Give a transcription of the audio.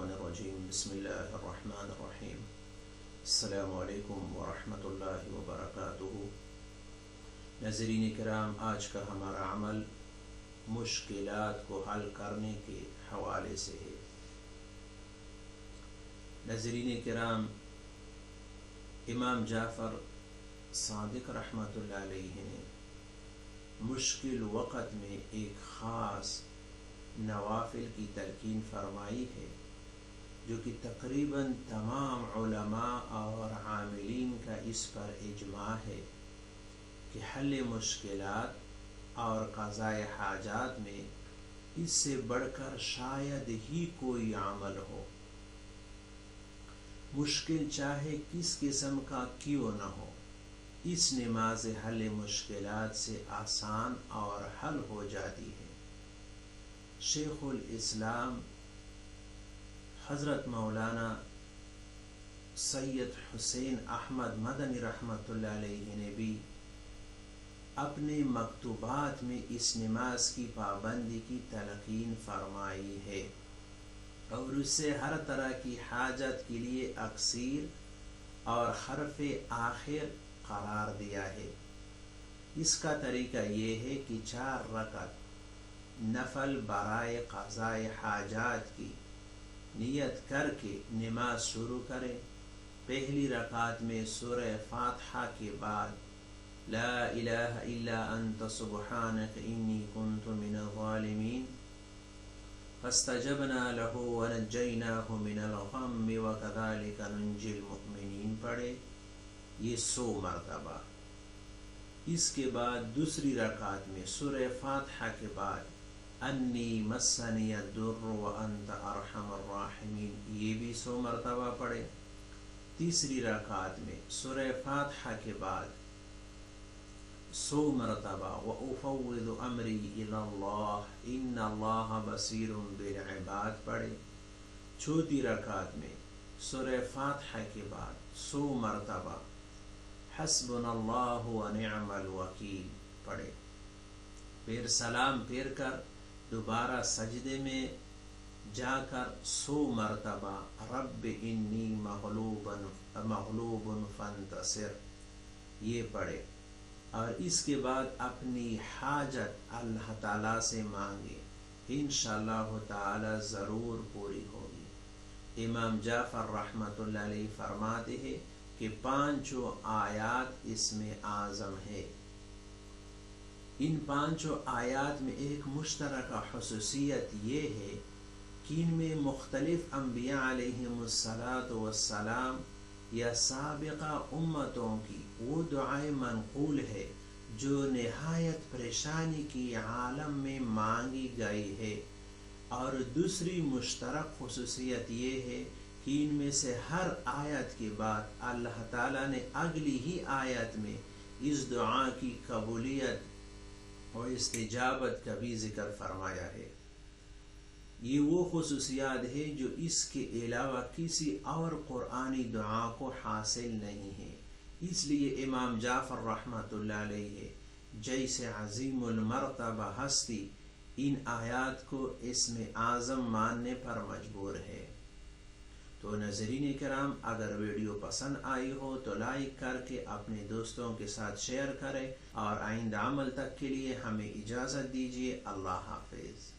الشیطان الرجیم بسم اللہ الرحمن الرحیم السلام علیکم ورحمۃ اللہ وبرکاتہ۔ ناظرین کرام، آج کا ہمارا عمل مشکلات کو حل کرنے کے حوالے سے ہے۔ ناظرین کرام، امام جعفر صادق رحمۃ اللہ علیہ نے مشکل وقت میں ایک خاص نوافل کی تلقین فرمائی ہے، جو کہ تقریباً تمام علماء اور عاملین کا اس پر اجماع ہے کہ حل مشکلات اور قضاء حاجات میں اس سے بڑھ کر شاید ہی کوئی عمل ہو۔ مشکل چاہے کس قسم کا کیوں نہ ہو، اس نماز حل مشکلات سے آسان اور حل ہو جاتی ہے۔ شیخ الاسلام حضرت مولانا سید حسین احمد مدنی رحمۃ اللہ علیہ نے بھی اپنے مکتوبات میں اس نماز کی پابندی کی تلقین فرمائی ہے اور اسے ہر طرح کی حاجت کے لیے اکثیر اور حرف آخر قرار دیا ہے۔ اس کا طریقہ یہ ہے کہ 4 رکعت نفل برائے قضاء حاجات کی نیت کر کے نماز شروع کرے۔ پہلی رکعت میں سورہ فاتحہ کے بعد لا الہ الا انت سبحانک انی کنت من الظالمین فاستجبنا له ونجیناہ من الغم وکذالک ننجی المؤمنین پڑھے، یہ 100 مرتبہ۔ اس کے بعد دوسری رکعت میں سورہ فاتحہ کے بعد انی مسنی الضر وانت ارحم الراحمین، یہ بھی 100 مرتبہ پڑھے۔ تیسری رکعت میں سورہ فاتحہ کے بعد 100 مرتبہ وافوض امری الی اللہ ان اللہ بصیر بالعباد پڑھے۔ چوتھی رکعت میں سورہ فاتحہ کے بعد 100 مرتبہ حسبنا اللہ ونعم الوکیل پڑھے۔ پھر سلام پھیر کر دوبارہ سجدے میں جا کر 100 مرتبہ رب انی مغلوب فانتصر یہ پڑھے، اور اس کے بعد اپنی حاجت اللہ تعالیٰ سے مانگے، انشاءاللہ تعالی ضرور پوری ہوگی۔ امام جعفر رحمۃ اللہ علیہ فرماتے ہیں کہ 5 آیات اس میں اعظم ہے۔ ان 5 آیات میں ایک مشترکہ خصوصیت یہ ہے کہ ان میں مختلف انبیاء علیہم السلام یا سابقہ امتوں کی وہ دعائیں منقول ہے جو نہایت پریشانی کی عالم میں مانگی گئی ہے، اور دوسری مشترک خصوصیت یہ ہے کہ ان میں سے ہر آیت کے بعد اللہ تعالیٰ نے اگلی ہی آیت میں اس دعا کی قبولیت اور استجابت کا بھی ذکر فرمایا ہے۔ یہ وہ خصوصیات ہے جو اس کے علاوہ کسی اور قرآنی دعا کو حاصل نہیں ہے۔ اس لیے امام جعفر رحمۃ اللہ علیہ جیسے عظیم المرتبہ ہستی ان آیات کو اسم اعظم ماننے پر مجبور ہے۔ تو ناظرین کرام، اگر ویڈیو پسند آئی ہو تو لائک کر کے اپنے دوستوں کے ساتھ شیئر کریں، اور آئندہ عمل تک کے لیے ہمیں اجازت دیجیے۔ اللہ حافظ۔